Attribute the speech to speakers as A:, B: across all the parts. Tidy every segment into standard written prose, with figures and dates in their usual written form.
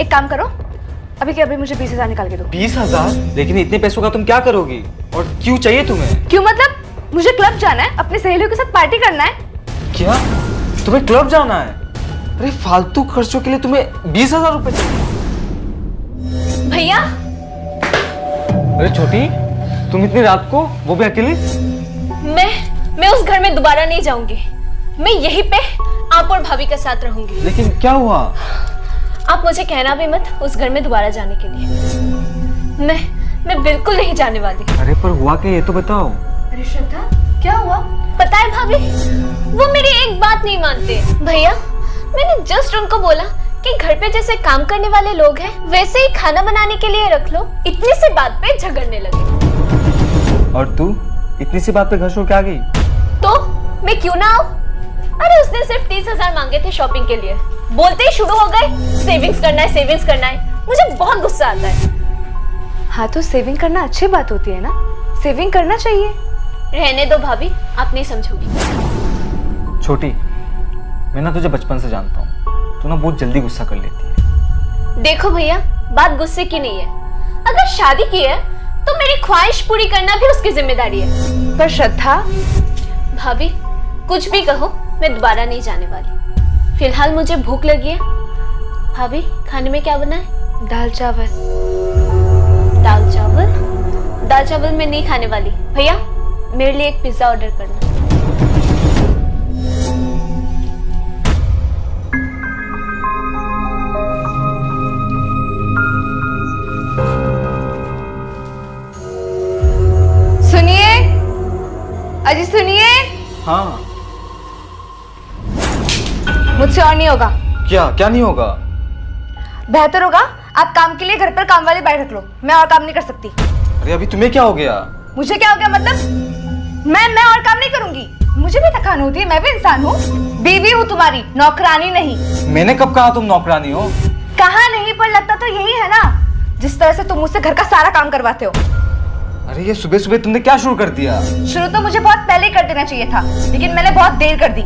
A: एक काम करो, अभी के अभी मुझे 20,000 निकाल के दो।
B: 20,000? लेकिन इतने पैसों का तुम क्या करोगी और क्यों चाहिए तुम्हें?
A: क्यों मतलब? मुझे क्लब जाना है, अपनी सहेलियों के साथ पार्टी करना है।
B: क्या तुम्हें क्लब जाना है? अरे फालतू खर्चों के लिए तुम्हें 20,000 रुपए चाहिए?
A: भैया
B: अरे छोटी, तुम इतनी रात को, वो भी अकेली?
A: मैं उस घर में दोबारा नहीं जाऊंगी। मैं यहीं पे आप और भाभी के साथ रहूंगी।
B: लेकिन क्या हुआ?
A: आप मुझे कहना भी मत उस घर में दोबारा जाने के लिए। मैं बिल्कुल नहीं जाने वाली।
B: अरे पर हुआ क्या, ये तो बताओ।
A: अरे श्रद्धा, क्या हुआ? पता है भाभी, वो मेरी एक बात नहीं मानते। भैया, मैंने जस्ट उनको बोला कि घर पे जैसे काम करने वाले लोग हैं वैसे ही खाना बनाने के लिए रख लो। इतनी सी बात पे झगड़ने लगे।
B: और तू इतनी सी बात पे घर छोड़ के आ गई?
A: तो मैं क्यों ना आऊं? अरे उसने सिर्फ 30,000 मांगे थे शॉपिंग के लिए, बोलते ही शुरू हो गए सेविंग्स करना है, सेविंग्स करना है। मुझे बहुत गुस्सा आता है। हाँ तो सेविंग करना अच्छी बात होती है ना, सेविंग करना चाहिए। रहने दो भाभी, आप नहीं समझोगी।
B: छोटी, मैं ना तुझे बचपन से जानता हूँ, तू ना बहुत जल्दी गुस्सा कर लेती है।
A: देखो भैया, बात गुस्से की नहीं है। अगर शादी की है तो मेरी ख्वाहिश पूरी करना भी उसकी जिम्मेदारी है। पर श्रद्धा भाभी, कुछ भी कहो, मैं दोबारा नहीं जाने वाली। फिलहाल मुझे भूख लगी है। भाभी, खाने में क्या बना है? दाल चावल। दाल चावल? दाल चावल मैं नहीं खाने वाली। भैया, मेरे लिए एक पिज्जा ऑर्डर करना। सुनिए, अजी सुनिए।
B: हाँ,
A: मुझसे और नहीं होगा।
B: क्या नहीं होगा?
A: बेहतर होगा आप काम के लिए घर पर काम वाले बैठ रख लो। मैं और काम नहीं कर सकती।
B: अरे अभी तुम्हें क्या हो गया?
A: मुझे क्या हो गया मतलब? मैं और काम नहीं करूंगी। मुझे भी थकान होती है, मैं भी इंसान हूँ। बीवी हूँ तुम्हारी, नौकरानी नहीं।
B: मैंने कब कहा तुम नौकरानी हो?
A: कहा नहीं, पर लगता तो यही है ना, जिस तरह से तुम मुझसे घर का सारा काम करवाते हो।
B: अरे ये सुबह सुबह तुमने क्या शुरू कर दिया?
A: शुरू तो मुझे बहुत पहले ही कर देना चाहिए था, लेकिन मैंने बहुत देर कर दी।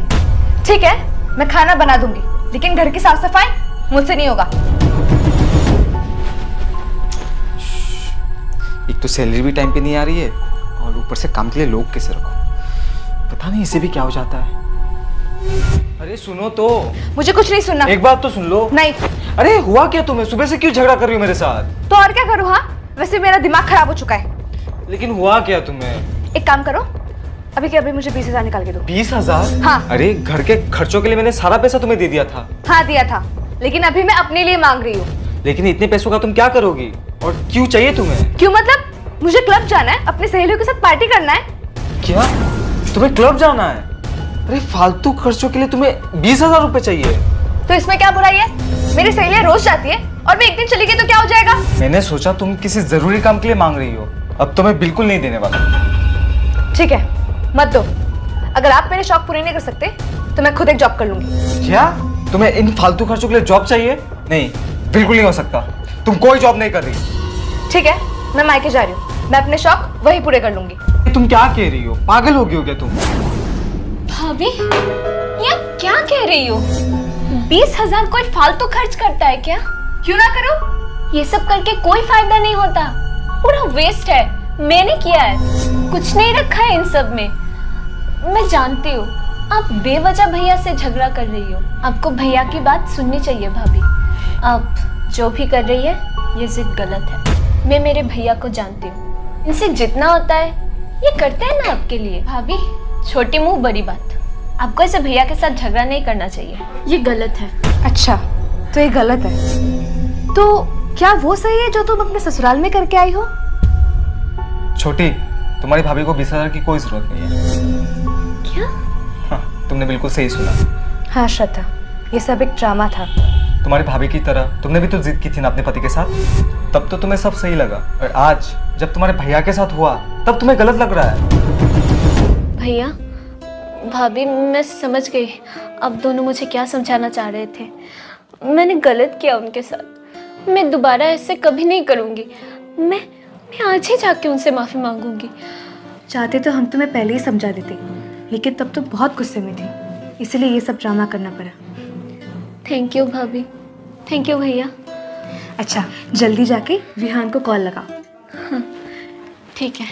A: ठीक है, मैं खाना बना दूंगी, लेकिन घर की साफ सफाई मुझसे नहीं होगा।
B: एक तो सैलरी भी टाइम पे नहीं आ रही है और ऊपर से काम के लिए लोग कैसे रखो, पता नहीं इसे भी क्या हो जाता है। अरे सुनो तो।
A: मुझे कुछ नहीं सुनना।
B: एक बात तो सुन लो।
A: नहीं।
B: अरे हुआ क्या तुम्हें? सुबह से क्यों झगड़ा कर रही हो मेरे साथ?
A: तो और क्या करूँ? हाँ, वैसे मेरा दिमाग खराब हो चुका है।
B: लेकिन हुआ क्या तुम्हें?
A: एक काम करो, अभी के अभी मुझे 20,000 निकाल के दो।
B: 20,000?
A: हाँ।
B: अरे घर के खर्चों के लिए मैंने सारा पैसा तुम्हें दे दिया था।
A: हाँ दिया था, लेकिन अभी मैं अपने लिए मांग रही हूँ।
B: लेकिन इतने पैसों का तुम क्या करोगी और क्यों चाहिए तुम्हें?
A: क्यों मतलब? मुझे क्लब जाना है, अपनी सहेलियों के साथ पार्टी करना है।
B: क्या तुम्हें क्लब जाना है? अरे फालतू खर्चों के लिए तुम्हें 20,000 रुपए चाहिए?
A: तो इसमें क्या बुराई है? मेरी सहेलियां रोज जाती है और मैं एक दिन चली गई तो क्या हो जाएगा?
B: मैंने सोचा तुम किसी जरूरी काम के लिए मांग रही हो, अब तो मैं बिल्कुल नहीं देने वाला।
A: ठीक है, मत दो। अगर आप मेरे शौक पूरे नहीं कर सकते तो मैं खुद एक जॉब कर लूंगी।
B: क्या तुम्हें इन फालतू खर्चों के लिए जॉब चाहिए? नहीं, बिल्कुल नहीं हो सकता। तुम कोई जॉब नहीं कर रही।
A: ठीक है, मैं मायके जा रही हूँ, मैं अपने शौक वही पूरे कर लूंगी।
B: तुम क्या कह रही हो? पागल हो गई हो क्या तुम?
A: भाभी, ये क्या कह रही हो? 20,000 कोई फालतू खर्च करता है क्या? क्यों ना करो? ये सब करके कोई फायदा नहीं होता, पूरा वेस्ट है। मैंने किया है, कुछ नहीं रखा है इन सब में। मैं जानती हूँ आप बेवजह भैया से झगड़ा कर रही हो। आपको भैया की बात सुननी चाहिए भाभी। आप जो भी कर रही है ये जिद गलत है। मैं मेरे भैया को जानती हूँ, इनसे जितना होता है ये करते हैं ना आपके लिए। भाभी, छोटी मुंह बड़ी बात। आपको ऐसे भैया के साथ झगड़ा नहीं करना चाहिए, ये गलत है। अच्छा, तो ये गलत है तो क्या वो सही है जो तुम अपने ससुराल में करके आई हो?
B: छोटी, तुम्हारी भाभी को 20,000 की कोई जरूरत नहीं है।
A: क्या?
B: हाँ, तुमने बिल्कुल सही सुना।
A: हाँ श्रद्धा, ये सब एक ड्रामा था।
B: तुम्हारी भाभी की तरह तुमने भी तो जिद की थी ना अपने पति के साथ, तब तो तुम्हें सब सही लगा, और आज जब तुम्हारे भैया के साथ हुआ तब तुम्हें गलत लग रहा है।
A: भैया, भाभी, मैं समझ गई अब दोनों मुझे क्या समझाना चाह रहे थे। मैंने गलत किया उनके साथ, मैं दोबारा ऐसे कभी नहीं करूँगी। मैं आज ही जाके उनसे माफ़ी मांगूंगी। चाहते तो हम तुम्हें पहले ही समझा देते, लेकिन तब तो बहुत गुस्से में थे, इसलिए ये सब ड्रामा करना पड़ा। थैंक यू भाभी। थैंक यू भैया।
C: अच्छा जल्दी जाके विहान को कॉल लगाओ।
A: ठीक है।